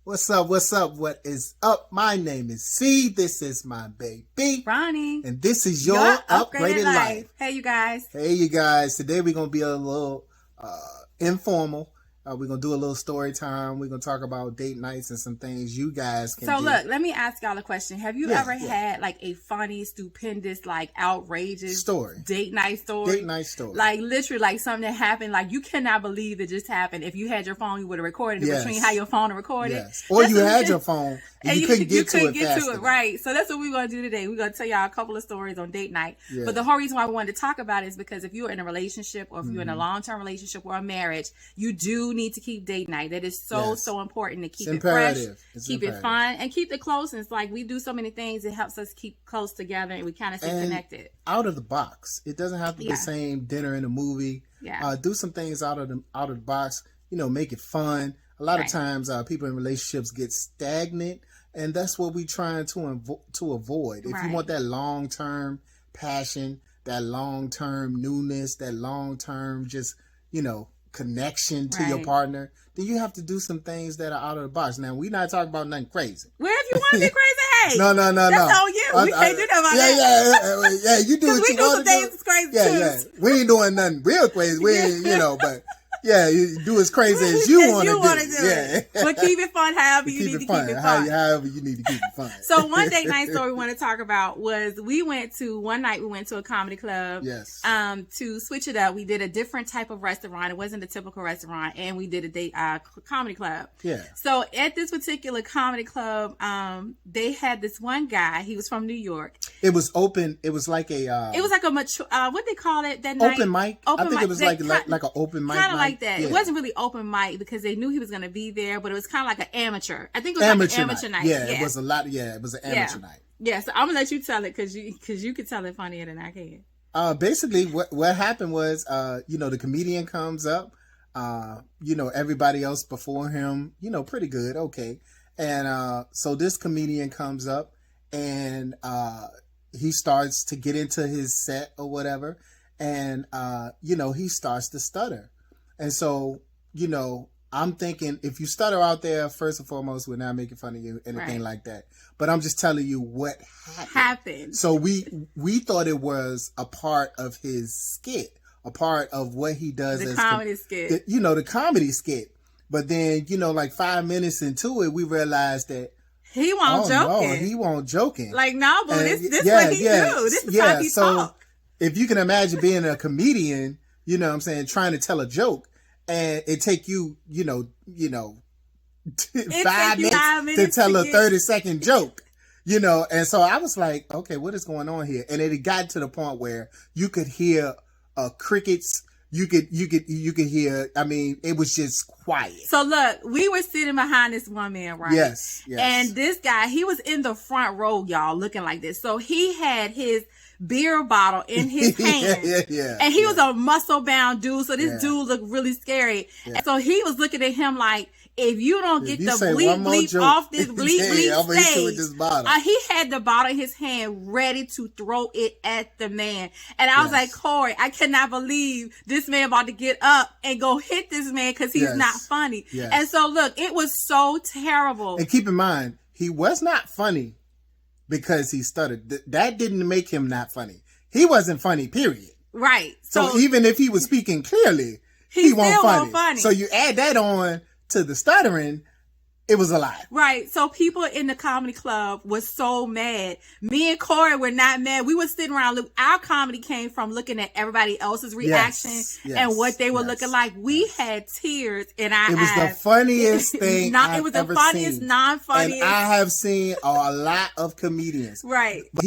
What's up? What's up? What is up? My name is C. This is my baby, Ronnie. And this is your upgraded life. Hey, you guys. Hey, you guys. Today we're going to be a little informal. We're going to do a little story time. We're going to talk about date nights and some things you guys can do. So, look, let me ask y'all a question. Have you ever had, like, a funny, stupendous, like, outrageous story? Date night story? Date night story. Like, literally, like, something that happened, like, you cannot believe it just happened. If you had your phone, you would have recorded it between how your phone recorded. Yes. Or you had your phone and you couldn't get to it. Right. So that's what we're going to do today. We're going to tell y'all a couple of stories on date night. Yeah. But the whole reason why we wanted to talk about it is because if you're in a relationship or if you're in a long-term relationship or a marriage, you do need to keep date night. That is so important to keep it fresh, keep it fun, and keep the closeness. Like, we do so many things, it helps us keep close together and we kind of stay connected. Out of the box. It doesn't have to be the same dinner in a movie. Yeah. Do some things out of the box, make it fun. A lot of times people in relationships get stagnant, and that's what we're trying to avoid. If you want that long-term passion, that long-term newness, that long-term just, connection to your partner, then you have to do some things that are out of the box. Now, we're not talking about nothing crazy. Well, if you want to be crazy, hey. No. That's on you. We can't do that. Yeah, you do what you want to do. We do some things that's crazy too. Yeah. We ain't doing nothing real crazy. We ain't, but... Yeah, you do as crazy as you want to do. Yeah. But keep it fun however you need to keep it fun. However you need to keep it fun. So one date night story we want to talk about was one night we went to a comedy club. Yes. To switch it up, we did a different type of restaurant. It wasn't a typical restaurant, and we did a date comedy club. Yeah. So at this particular comedy club, they had this one guy. He was from New York. It was open. It was like a. It was like a mature. What they call it that night? Open mic. I think it was like an open mic. Kind of like that. Yeah. It wasn't really open mic because they knew he was going to be there, but it was kind of like an amateur. I think it was like an amateur night. Yeah, it was a lot. Yeah, it was an amateur night. Yeah, so I'm gonna let you tell it because you can tell it funnier than I can. Basically, what happened was, the comedian comes up, everybody else before him, pretty good, okay, and so this comedian comes up and he starts to get into his set or whatever, and he starts to stutter. And so, I'm thinking if you stutter out there, first and foremost, we're not making fun of you, anything like that. But I'm just telling you what happened. So we thought it was a part of his skit, a part of what he does as comedy skit. The comedy skit. But then, like 5 minutes into it, we realized that he won't joking. No, he won't joking. Like, no, but this what he do. This is how he talk. If you can imagine being a comedian, trying to tell a joke, and it take you, 5 minutes to tell a 30-second joke, and so I was like, okay, what is going on here? And it got to the point where you could hear crickets. You could hear, it was just quiet. So look, we were sitting behind this one man, right? Yes. And this guy, he was in the front row, y'all, looking like this. So he had his beer bottle in his hand. And he was a muscle-bound dude, so this dude looked really scary. And so he was looking at him like, if you don't get the bleep off this bleep stage, he had the bottle in his hand ready to throw it at the man. And I was like, Corey, I cannot believe this man about to get up and go hit this man because he's not funny. And so look, it was so terrible. And keep in mind, he was not funny because he stuttered. That didn't make him not funny. He wasn't funny, period. Right. So even if he was speaking clearly, he wasn't funny. So you add that on to the stuttering, it was a lot. Right. So people in the comedy club was so mad. Me and Corey were not mad. We were sitting around. Our comedy came from looking at everybody else's reaction and what they were looking like. We had tears in our eyes. It was the funniest thing It was the funniest, non-funniest. And I have seen a lot of comedians. Right. But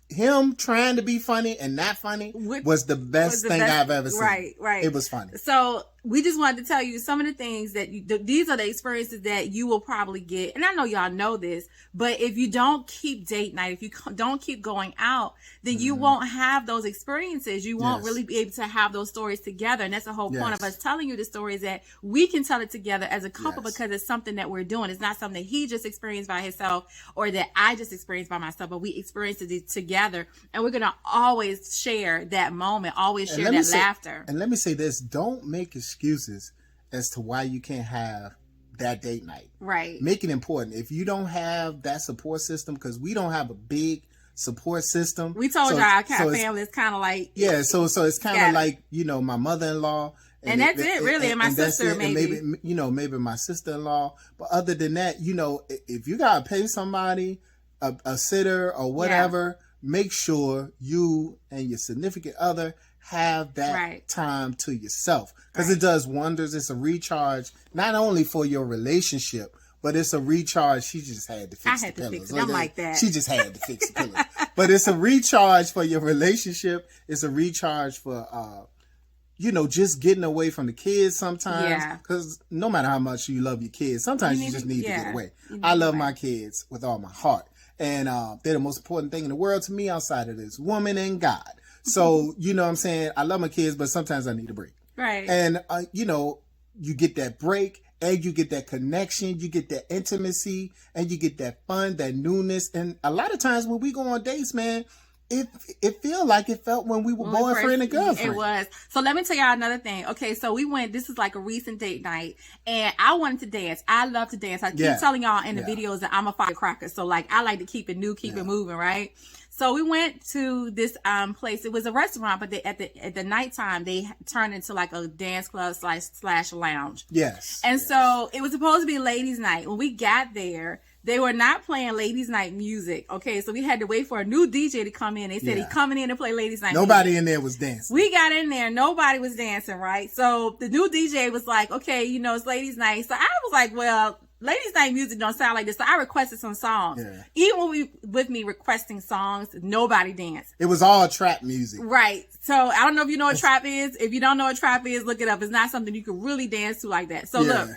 him trying to be funny and not funny was the best thing I've ever seen. Right. It was funny. So we just wanted to tell you some of the things that these are the experiences that you will probably get. And I know y'all know this, but if you don't keep date night, if you don't keep going out, then you won't have those experiences. You won't really be able to have those stories together. And that's the whole point of us telling you the stories, that we can tell it together as a couple because it's something that we're doing. It's not something that he just experienced by himself or that I just experienced by myself, but we experienced it together. And we're going to always share that moment, always share that laughter. And let me say this, don't make excuses as to why you can't have that date night. Right. Make it important. If you don't have that support system, because we don't have a big support system. We told y'all our family is kind of like. Yeah, so it's kind of like, my mother-in-law. And that's it, really. And my sister, maybe. And maybe my sister-in-law. But other than that, if you got to pay somebody, a sitter or whatever, make sure you and your significant other have that time to yourself, because it does wonders. It's a recharge, not only for your relationship, but it's a recharge. She just had to fix the pillows. Fix it. I'm like that. She just had to fix the pillows. But it's a recharge for your relationship. It's a recharge for, just getting away from the kids sometimes. Yeah. Because no matter how much you love your kids, sometimes you just need to get away. I love my kids with all my heart. And they're the most important thing in the world to me outside of this woman and God. So, you know what I'm saying? I love my kids, but sometimes I need a break. Right. And, you get that break, and you get that connection, you get that intimacy, and you get that fun, that newness. And a lot of times when we go on dates, man, it feel like it felt when we were boyfriend and girlfriend. It was. So let me tell y'all another thing. Okay, so we went, this is like a recent date night, and I wanted to dance. I love to dance. I keep telling y'all in the videos that I'm a firecracker. So like, I like to keep it new, keep it moving, right? So we went to this place. It was a restaurant, but at the nighttime they turned into like a dance club slash lounge. Yes. And so it was supposed to be ladies' night. When we got there, they were not playing ladies' night music. Okay, so we had to wait for a new DJ to come in. They said he's coming in to play ladies' night Nobody music. in there was dancing. We got in there. Nobody was dancing, right? So the new DJ was like, okay, it's ladies' night. So I was like, well, ladies' night music don't sound like this. So I requested some songs. Yeah. Even with me requesting songs, nobody danced. It was all trap music. Right. So I don't know if you know what trap is. If you don't know what trap is, look it up. It's not something you can really dance to like that. So look.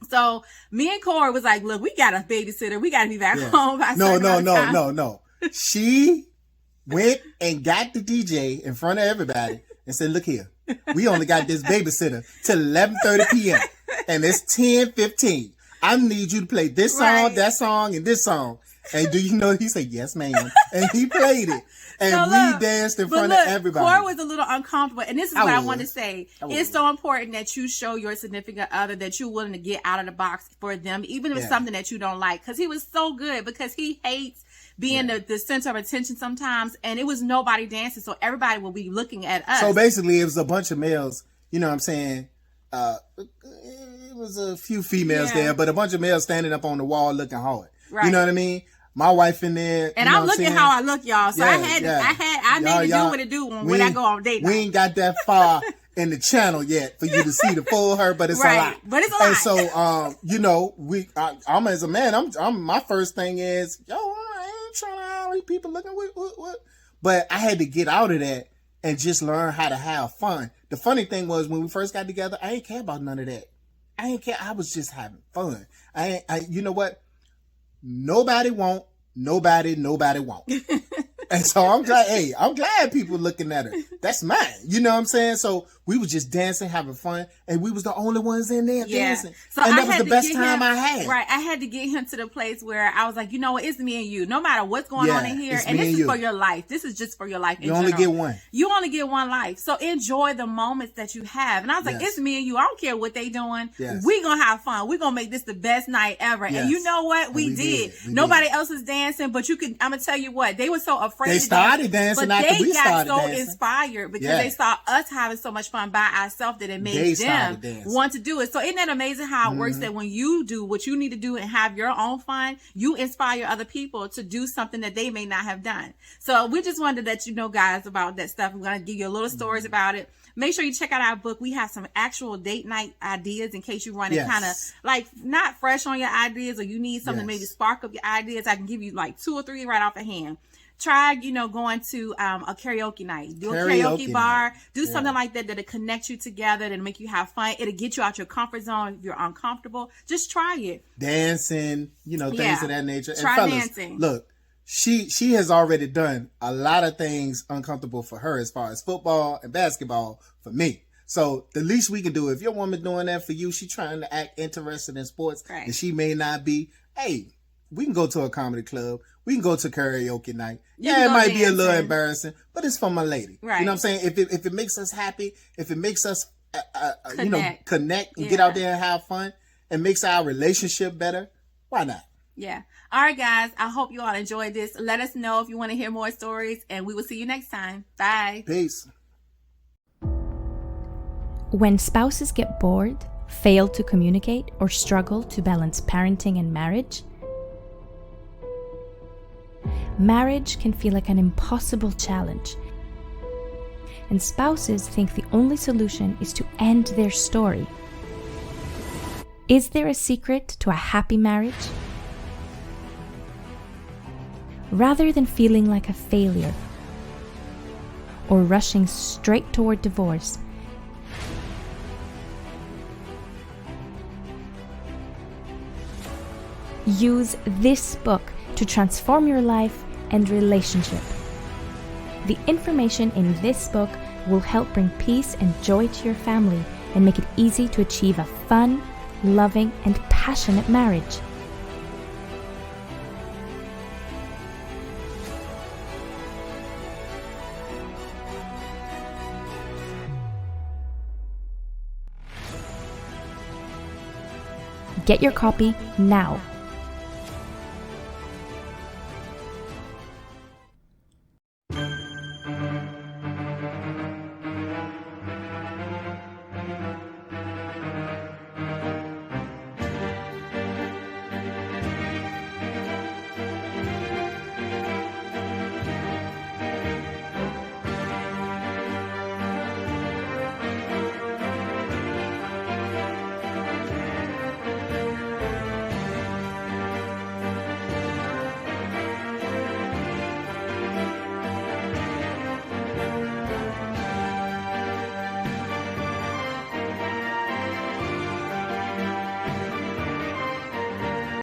So me and Corey was like, look, we got a babysitter. We got to be back home. No. She went and got the DJ in front of everybody and said, look here, we only got this babysitter till 11:30 p.m. and it's 10:15. I need you to play this song, that song, and this song. And do you know, he said, yes, ma'am. And he played it. And we danced in front of everybody. Corey was a little uncomfortable. And this is what I want to say. It's so important that you show your significant other that you're willing to get out of the box for them, even if it's something that you don't like. Because he was so good, because he hates being the center of attention sometimes. And it was nobody dancing. So everybody will be looking at us. So basically, it was a bunch of males, you know what I'm saying? It was a few females there, but a bunch of males standing up on the wall looking hard. Right. You know what I mean? My wife in there. And I'm looking how I look, y'all. So I need to do what it do when I go on date night. We ain't got that far in the channel yet for you to see the full her, but it's a lot. But it's a lot. And so, I'm as a man, I'm my first thing is, I ain't trying to have these people looking what. But I had to get out of that and just learn how to have fun. The funny thing was, when we first got together, I ain't care about none of that. I ain't care. I was just having fun. You know what? Nobody won't. Nobody won't. And so I'm glad people looking at her. That's mine. You know what I'm saying? So we was just dancing, having fun, and we was the only ones in there dancing. So and that was the best time I had. Right. I had to get him to the place where I was like, you know what? It's me and you. No matter what's going on in here. And this is for your life. This is just for your life in general. You only get one. You only get one life. So enjoy the moments that you have. And I was like, it's me and you. I don't care what they doing. Yes. We gonna have fun. We gonna make this the best night ever. Yes. And you know what? We did. Nobody else is dancing, but I'm gonna tell you what, they were so afraid they started dancing after we started dancing. But they got so inspired because they saw us having so much fun by ourselves that it made them want to do it. So isn't that amazing how it works, that when you do what you need to do and have your own fun, you inspire other people to do something that they may not have done. So we just wanted to let you know, guys, about that stuff. We're going to give you a little stories about it. Make sure you check out our book. We have some actual date night ideas in case you run it kind of like not fresh on your ideas, or you need something to maybe spark up your ideas. I can give you like 2 or 3 right off the hand. Try, going to a karaoke night. Do a karaoke bar. Do something like that that'll connect you together, that'll make you have fun. It'll get you out your comfort zone if you're uncomfortable. Just try it. Dancing, things of that nature. Try and fellas, dancing. Look, she has already done a lot of things uncomfortable for her as far as football and basketball for me. So the least we can do, if your woman doing that for you, she trying to act interested in sports and she may not be, hey, we can go to a comedy club. We can go to karaoke night. It might be a little embarrassing, but it's for my lady. Right. You know what I'm saying? If it makes us happy, if it makes us, connect and get out there and have fun, and makes our relationship better, why not? Yeah. All right, guys. I hope you all enjoyed this. Let us know if you want to hear more stories, and we will see you next time. Bye. Peace. When spouses get bored, fail to communicate, or struggle to balance parenting and marriage can feel like an impossible challenge. And spouses think the only solution is to end their story. Is there a secret to a happy marriage? Rather than feeling like a failure or rushing straight toward divorce, use this book to transform your life and relationship. The information in this book will help bring peace and joy to your family and make it easy to achieve a fun, loving, and passionate marriage. Get your copy now.